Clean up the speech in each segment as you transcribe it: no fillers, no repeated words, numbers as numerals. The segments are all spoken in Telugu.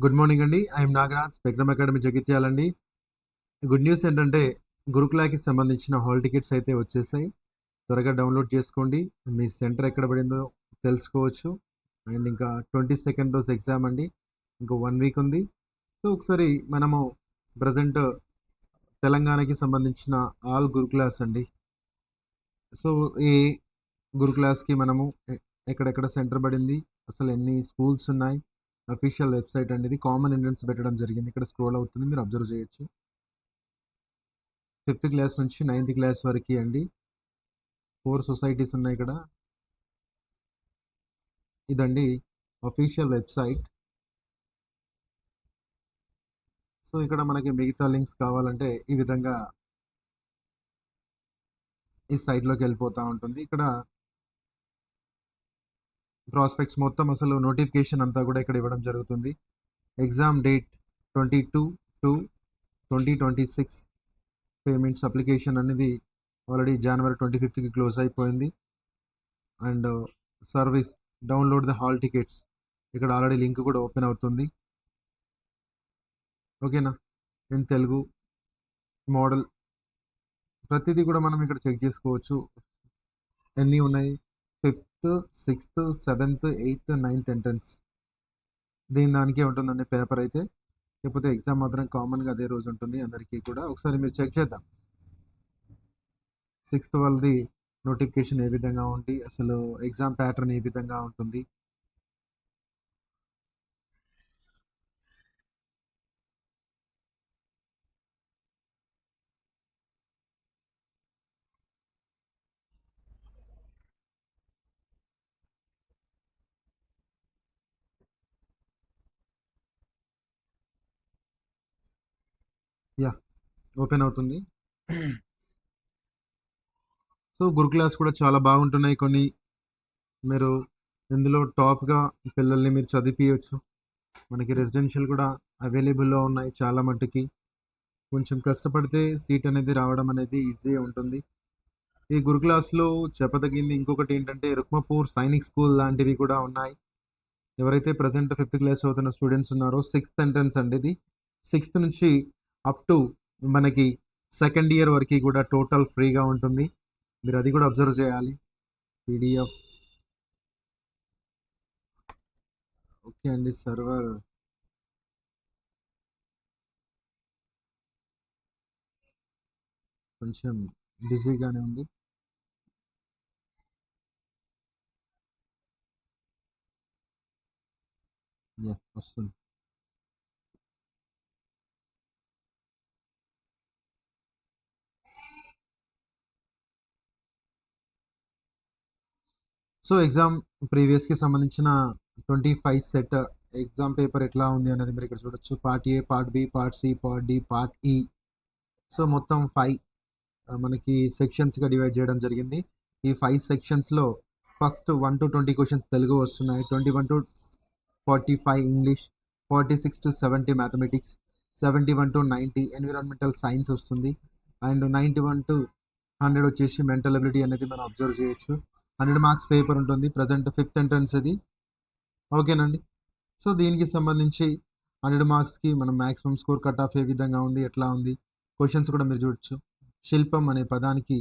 గుడ్ మార్నింగ్ అండి. I'm Nagaraj, spectrum academy Jagtial అండి. గుడ్ న్యూస్ ఏంటంటే గురుకులాకి సంబంధించిన హాల్ టికెట్స్ అయితే వచ్చేసాయి. త్వరగా డౌన్లోడ్ చేసుకోండి. మీ సెంటర్ ఎక్కడ పడిందో తెలుసుకోవచ్చు. అండ్ ఇంకా 22nd రోజు ఎగ్జామ్ అండి. ఇంకో 1 వీక్ ఉంది. సో ఒకసారి మనము ప్రజెంట్ తెలంగాణకి సంబంధించిన ఆల్ గురుకులాస్ అండి. సో ఈ గురుకులాస్కి మనము ఎక్కడెక్కడ సెంటర్ పడింది, అసలు ఎన్ని స్కూల్స్ ఉన్నాయి, అఫీషియల్ వెబ్సైట్ అండి. ఇది కామన్ ఎంట్రన్స్ పెట్టడం జరిగింది. ఇక్కడ స్క్రోల్ అవుతుంది, మీరు అబ్జర్వ్ చేయొచ్చు. 5th క్లాస్ నుంచి 9th క్లాస్ వరకు అండి. 4 సొసైటీస్ ఉన్నాయి ఇక్కడ. ఇదండి అఫీషియల్ వెబ్సైట్. సో ఇక్కడ మనకి మిగతా లింక్స్ కావాలంటే ఈ విధంగా ఈ సైట్లోకి వెళ్ళిపోతూ ఉంటుంది. ఇక్కడ ప్రాస్పెక్ట్స్ మొత్తం అసలు నోటిఫికేషన్ అంతా కూడా ఇక్కడ ఇవ్వడం జరుగుతుంది. Exam date 22/2/2026. పేమెంట్స్ అప్లికేషన్ అనేది ఆల్రెడీ January 25th క్లోజ్ అయిపోయింది. And service download the hall tickets, ఇక్కడ ఆల్రెడీ లింక్ కూడా ఓపెన్ అవుతుంది. ఓకేనా. ఇన్ తెలుగు మోడల్ ప్రతిదీ కూడా మనం ఇక్కడ చెక్ చేసుకోవచ్చు. ఎన్ని ఉన్నాయి, 5th, 6th, 7th, 8th, 9th entrance దీని దానికే ఉంటుందండి పేపర్ అయితే. లేకపోతే ఎగ్జామ్ మాత్రం కామన్గా అదే రోజు ఉంటుంది అందరికీ కూడా. ఒకసారి మీరు చెక్ చేద్దాం 6th వాళ్ళది నోటిఫికేషన్ ఏ విధంగా ఉంది, అసలు ఎగ్జామ్ ప్యాటర్న్ ఏ విధంగా ఉంటుంది. యా, ఓపెన్ అవుతుంది. సో గురుకులాస్ కూడా చాలా బాగుంటున్నాయి కొన్ని. మీరు ఇందులో టాప్గా పిల్లల్ని మీరు చదివించవచ్చు. మనకి రెసిడెన్షియల్ కూడా అవైలబుల్లో ఉన్నాయి చాలా మట్టుకి. కొంచెం కష్టపడితే సీట్ అనేది రావడం అనేది ఈజీ ఉంటుంది. ఈ గురుకులాస్లో చెప్పదగింది ఇంకొకటి ఏంటంటే రుక్మపూర్ సైనిక్ స్కూల్ లాంటివి కూడా ఉన్నాయి. ఎవరైతే ప్రజెంట్ 5th క్లాస్ చదువుతున్న స్టూడెంట్స్ ఉన్నారో 6th ఎంట్రన్స్ అండి ఇది. 6th నుంచి అప్ టు మనకి 2nd ఇయర్ వరకు కూడా టోటల్ ఫ్రీగా ఉంటుంది. మీరు అది కూడా అబ్జర్వ్ చేయాలి. పీడిఎఫ్ ఓకే అండి. సర్వర్ కొంచెం బిజీగానే ఉంది. వస్తుంది. సో ఎగ్జామ్ ప్రీవియస్కి సంబంధించిన 25 సెట్ ఎగ్జామ్ పేపర్ ఎట్లా ఉంది అనేది మీరు ఇక్కడ చూడొచ్చు. Part A, part B, part C, part D, part E. So మొత్తం 5 మనకి సెక్షన్స్గా డివైడ్ చేయడం జరిగింది. ఈ 5 సెక్షన్స్లో ఫస్ట్ 1 to 20 క్వశ్చన్స్ తెలుగు వస్తున్నాయి. 21 to 45 English, 46 to 70 mathematics, 71 to 90 environmental science వస్తుంది. అండ్ 91 to 100 వచ్చేసి మెంటల్ అబిలిటీ అనేది మనం అబ్జర్వ్ చేయొచ్చు. 100 మార్క్స్ పేపర్ ఉంటుంది. ప్రజెంట్ 5th ఎంట్రన్స్ ఇది. ఓకేనండి. సో దీనికి సంబంధించి 100 మార్క్స్కి మనం మ్యాక్సిమం స్కోర్ కట్ ఆఫ్ ఏ విధంగా ఉంది, ఎట్లా ఉంది, క్వశ్చన్స్ కూడా మీరు చూడొచ్చు. శిల్పం అనే పదానికి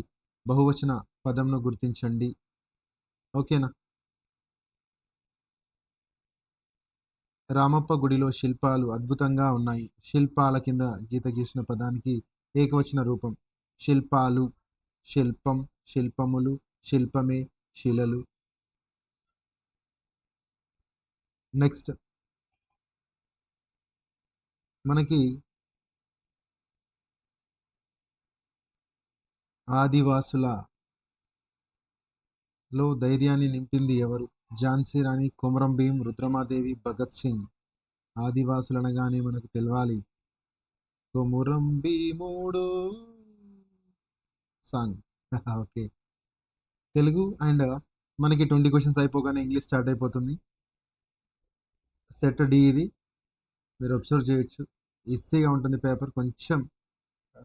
బహువచన పదంను గుర్తించండి. ఓకేనా. రామప్ప గుడిలో శిల్పాలు అద్భుతంగా ఉన్నాయి. శిల్పాల కింద గీత గీసిన పదానికి ఏకవచన రూపం. శిల్పాలు, శిల్పం, శిల్పములు, శిల్పమే, శిలలు. నెక్స్ట్ మనకి ఆదివాసులలో ధైర్యాన్ని నింపింది ఎవరు? ఝాన్సీ రాణి, కొమరం భీం, రుద్రమాదేవి, భగత్ సింగ్. ఆదివాసులు అనగానే మనకు తెలవాలి కొమురం భీముడు సాంగ్. ఓకే. తెలుగు అండ్ మనకి 20 క్వశ్చన్స్ అయిపోగానే ఇంగ్లీష్ స్టార్ట్ అయిపోతుంది. సెట్ డి ఇది మీరు అబ్జర్వ్ చేయొచ్చు. ఈజీగా ఉంటుంది పేపర్. కొంచెం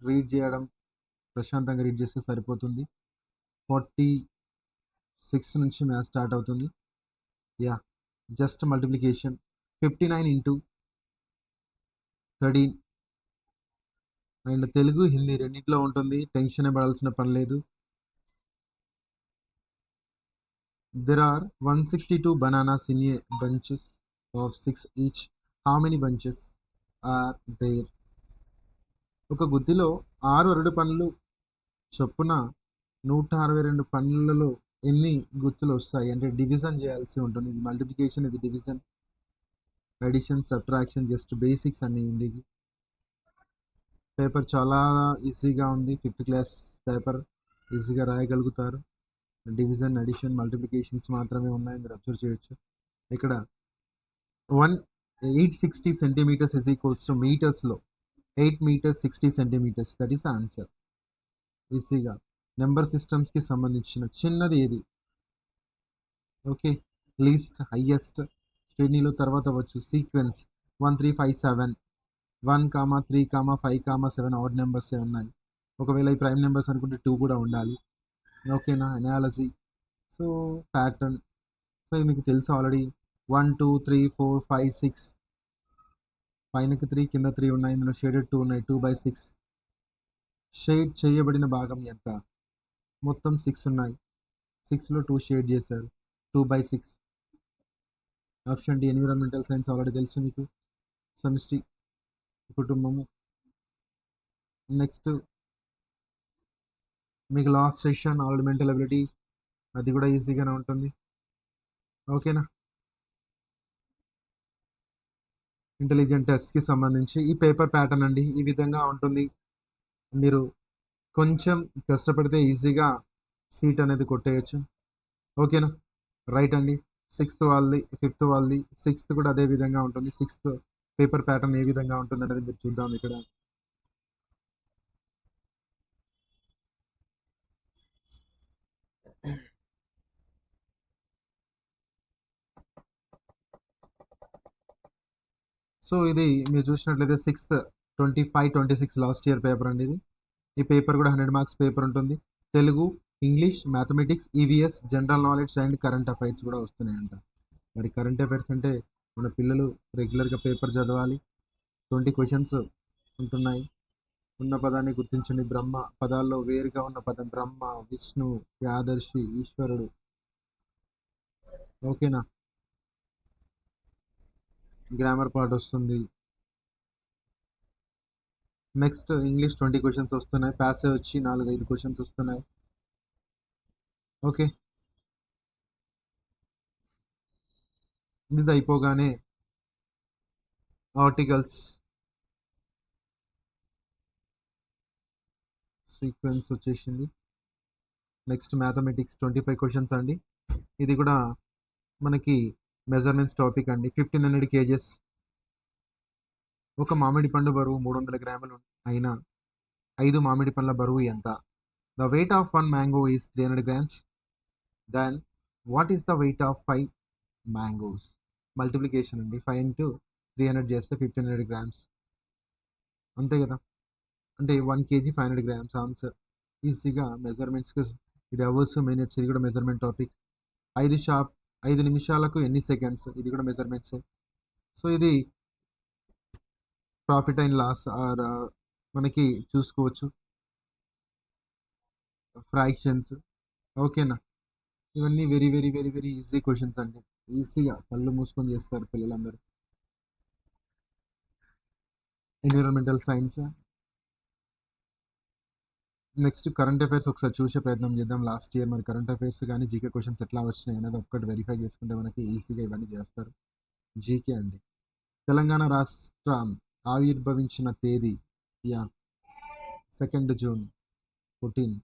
రీడ్ చేయడం, ప్రశాంతంగా రీడ్ చేస్తే సరిపోతుంది. 46 నుంచి మ్యాథ్స్ స్టార్ట్ అవుతుంది. Yeah, just multiplication 59 into 13. And Telugu, Hindi రెండిట్లో ఉంటుంది. టెన్షన్ పడాల్సిన పని లేదు. There are 162 bananas in a bunches of 6 each. How many bunches are there? ఒక గుత్తిలో 6 అరటి పండ్లు చొప్పున 162 పండ్లలో ఎన్ని గుత్తులు వస్తాయి అంటే డివిజన్ చేయాల్సి ఉంటుంది. ఇది మల్టిప్లికేషన్, ఇది division, addition, subtraction, just basics అన్ని ఇండికి. పేపర్ చాలా ఈజీగా ఉంది. 5th క్లాస్ పేపర్ ఈజీగా రాయగలుగుతారు. డివిజన్, అడిషన్, మల్టిప్లికేషన్స్ మాత్రమే ఉన్నాయి, మీరు అబ్జర్వ్ చేయొచ్చు. ఇక్కడ 860 సెంటీమీటర్స్ ఇస్ ఈక్వల్స్ టు మీటర్స్లో 8 meters 60 centimeters. That is answer. ఈజీగా నెంబర్ సిస్టమ్స్కి సంబంధించిన చిన్నది ఏది? ఓకే, లీస్ట్, హైయెస్ట్, శ్రేణిలో తర్వాత వచ్చు సీక్వెన్స్ 1 3 5 7, 1, 3, 5, 7 ఆడ్ నెంబర్స్ ఉన్నాయి. ఒకవేళ ఈ ప్రైమ్ నెంబర్స్ అనుకుంటే 2 కూడా ఉండాలి. ఓకేనా? ఎనాలజీ, సో ప్యాటర్న్, సో ఇది మీకు తెలుసు ఆల్రెడీ. 1 2 3 4 5 6, పైనకి 3 కింద 3 ఉన్నాయి. ఇందులో షేడెడ్ 2 ఉన్నాయి. 2/6. షేడ్ చేయబడిన భాగం ఎంత? మొత్తం 6 ఉన్నాయి. 6లో 2 షేడ్ చేశారు. 2/6. Option D environmental science already తెలుసు మీకు. సమిష్టి కుటుంబము. నెక్స్ట్ మీకు last session already mental ability, అది కూడా ఈజీగానే ఉంటుంది. ఓకేనా? ఇంటెలిజెంట్ టెస్ట్కి సంబంధించి ఈ పేపర్ ప్యాటర్న్ అండి ఈ విధంగా ఉంటుంది. మీరు కొంచెం కష్టపడితే ఈజీగా సీట్ అనేది కొట్టేయచ్చు. ఓకేనా? రైట్ అండి. 6th వాళ్ళది, 5th వాళ్ళది, 6th కూడా అదే విధంగా ఉంటుంది. 6th పేపర్ ప్యాటర్న్ ఏ విధంగా ఉంటుంది అనేది మీరు చూద్దాం ఇక్కడ. సో ఇది మీరు చూసినట్లయితే 6th 25-26 లాస్ట్ ఇయర్ పేపర్ అండి ఇది. ఈ పేపర్ కూడా 100 మార్క్స్ పేపర్ ఉంటుంది. Telugu, English, mathematics, EVS, general knowledge and current affairs కూడా వస్తున్నాయంట. మరి కరెంట్ అఫైర్స్ అంటే మన పిల్లలు రెగ్యులర్గా పేపర్ చదవాలి. 20 క్వశ్చన్స్ ఉంటున్నాయి. ఉన్న పదాన్ని గుర్తించండి. బ్రహ్మ, పదాల్లో వేరుగా ఉన్న పదం బ్రహ్మ, విష్ణు, యాదర్శి, ఈశ్వరుడు. ఓకేనా? గ్రామర్ పార్ట్ వస్తుంది. నెక్స్ట్ ఇంగ్లీష్ 20 క్వశ్చన్స్ వస్తున్నాయి. ప్యాసేజ్ వచ్చి 4-5 క్వశ్చన్స్ వస్తున్నాయి. ఓకే, ఇది అయిపోగానే ఆర్టికల్స్ సీక్వెన్స్ వచ్చేసింది. నెక్స్ట్ మ్యాథమెటిక్స్ 25 క్వశ్చన్స్ అండి. ఇది కూడా మనకి మెజర్మెంట్స్ టాపిక్ అండి. 1500 kgs. ఒక మామిడి పండు బరువు 300 గ్రాములు అయినా 5 మామిడి పండ్ల బరువు ఎంత? The weight of 1 mango is 300 grams. Then what is the weight of 5 mangoes? Multiplication అండి. 5 into 300 చేస్తే 1500 grams. అంతే కదా? అంటే 1 kg 500 grams ఆన్సర్. ఈజీగా మెజర్మెంట్స్కి ఇది అవర్స్, మినిట్స్, ఇది కూడా మెజర్మెంట్ టాపిక్. 5 నిమిషాలకు ఎన్ని సెకండ్స్? ఇది కూడా మెజర్మెంట్స్. సో ఇది ప్రాఫిట్ అండ్ లాస్ ఆర్ మనకి చూసుకోవచ్చు. ఫ్రాక్షన్స్. ఓకేనా? ఇవన్నీ very very very very easy questions అండి. ఈజీగా కళ్ళు మూసుకొని చేస్తారు పిల్లలందరూ. Environmental science. Next current affairs ఒకసారి చూసే ప్రయత్నం చేద్దాం. లాస్ట్ ఇయర్ మరి కరెంట్ అఫైర్స్ కానీ జీకే క్వశ్చన్స్ ఎట్లా వచ్చినాయి అనేది ఒక్కటి వెరిఫై చేసుకుంటే మనకి ఈజీగా ఇవన్నీ చేస్తారు. జీకే అండి. తెలంగాణ రాష్ట్రం ఆవిర్భవించిన తేదీ? Yeah, 2nd June 14.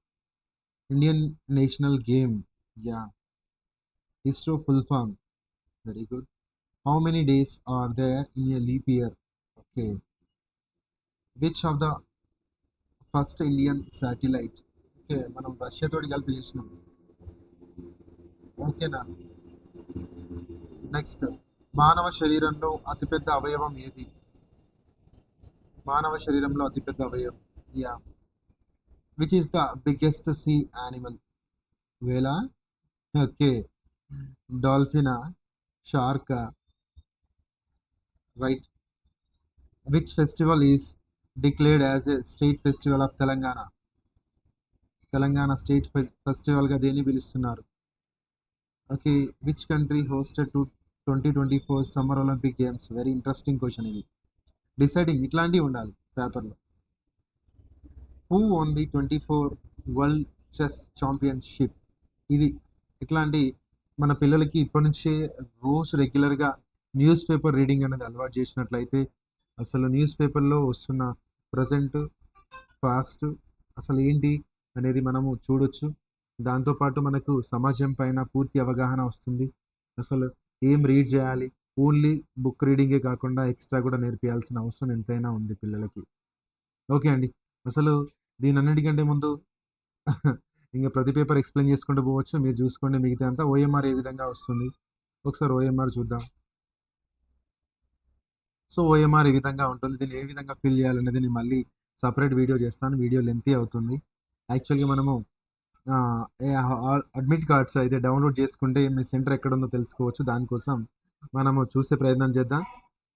Indian national game? Yeah. ISRO full form? Very good. How many days are there in a leap year? Okay. Which of the first Indian satellite? Okay, మనం రష్యాతోటి కలిపి చేసినాం. ఓకేనా? నెక్స్ట్ మానవ శరీరంలో అతిపెద్ద అవయవం ఏది? మానవ శరీరంలో అతిపెద్ద అవయవం? Yeah. Which is the biggest sea animal? వేలా? ఓకే. డాల్ఫినా? షార్కా? Right. Which festival is declared as a state festival of Telangana? Telangana state ఫెస్టివల్గా దేన్ని పిలుస్తున్నారు? Okay. Which country hosted 2024 summer Olympic games? Very interesting question ఇది. డిసైడింగ్ ఇట్లాంటివి ఉండాలి పేపర్లో. Who won the 24 world chess championship? ఇది ఇట్లాంటి మన పిల్లలకి ఇప్పటి నుంచే రోజు రెగ్యులర్గా న్యూస్ పేపర్ రీడింగ్ అనేది అలవాటు చేసినట్లయితే అసలు న్యూస్ పేపర్లో వస్తున్న ప్రజెంట్ పాస్ట్ అసలు ఏంటి అనేది మనము చూడొచ్చు. దాంతోపాటు మనకు సమాజం పైన పూర్తి అవగాహన వస్తుంది. అసలు ఏం రీడ్ చేయాలి, ఓన్లీ బుక్ రీడింగే కాకుండా ఎక్స్ట్రా కూడా నేర్పియాల్సిన అవసరం ఎంతైనా ఉంది పిల్లలకి. ఓకే అండి. అసలు దీనన్నిటికంటే ముందు ఇంక ప్రతి పేపర్ ఎక్స్‌ప్లెయిన్ చేసుకుంటూ పోవచ్చు. మీరు చూసుకోండి మిగతా అంతా. ఓఎంఆర్ ఏ విధంగా వస్తుంది? ఒకసారి ఓఎంఆర్ చూద్దాం. సో, ఓఎంఆర్ ఈ విధంగా ఉంటుంది. దీన్ని ఏ విధంగా ఫిల్ చేయాలనేది నేను మళ్ళీ సెపరేట్ వీడియో చేస్తాను. వీడియో లెంతీ అవుతుంది. యాక్చువల్‌గా మనము అడ్మిట్ కార్డ్స్ అయితే డౌన్‌లోడ్ చేసుకుంటే మీ సెంటర్ ఎక్కడుందో తెలుసుకోవచ్చు. దానికోసం మనము చూసే ప్రయత్నం చేద్దాం.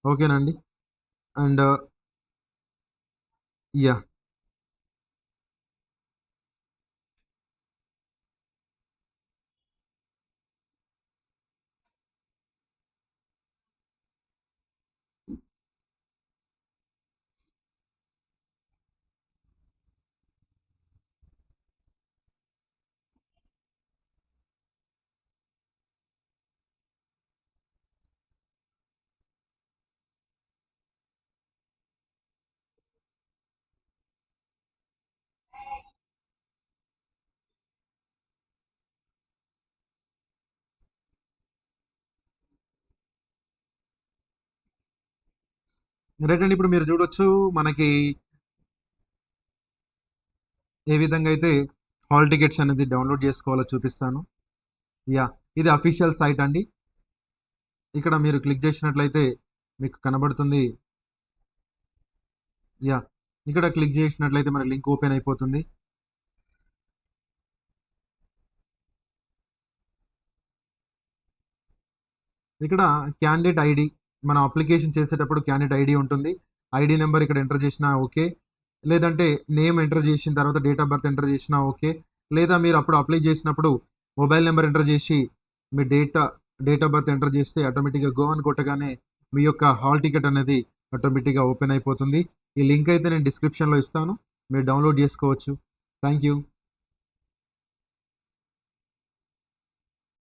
ఓకేనండి. And yeah! రైట్ అండి. ఇప్పుడు మీరు చూడొచ్చు మనకి ఏ విధంగా అయితే హాల్ టికెట్స్ అనేది డౌన్‌లోడ్ చేసుకోవాలో చూపిస్తాను. యాహ్! ఇది అఫీషియల్ సైట్ అండి. ఇక్కడ మీరు క్లిక్ చేసినట్లయితే మీకు కనబడుతుంది. యాహ్! ఇక్కడ క్లిక్ చేసినట్లయితే మన లింక్ ఓపెన్ అయిపోతుంది. ఇక్కడ క్యాండిడేట్ ఐడీ మనం అప్లికేషన్ చేసేటప్పుడు క్యాండిడేట్ ఐడీ ఉంటుంది. ఐడీ నెంబర్ ఇక్కడ ఎంటర్ చేసినా ఓకే. లేదంటే నేమ్ ఎంటర్ చేసిన తర్వాత డేట్ ఆఫ్ బర్త్ ఎంటర్ చేసినా ఓకే. లేదా మీరు అప్పుడు అప్లై చేసినప్పుడు మొబైల్ నెంబర్ ఎంటర్ చేసి మీ డేట్ ఆఫ్ బర్త్ ఎంటర్ చేస్తే ఆటోమేటిక్‌గా గో అని కొట్టగానే మీ యొక్క హాల్ టికెట్ అనేది ఆటోమేటిక్‌గా ఓపెన్ అయిపోతుంది. ఈ లింక్ అయితే నేను డిస్క్రిప్షన్‌లో ఇస్తాను. మీరు డౌన్‌లోడ్ చేసుకోవచ్చు. Thank you.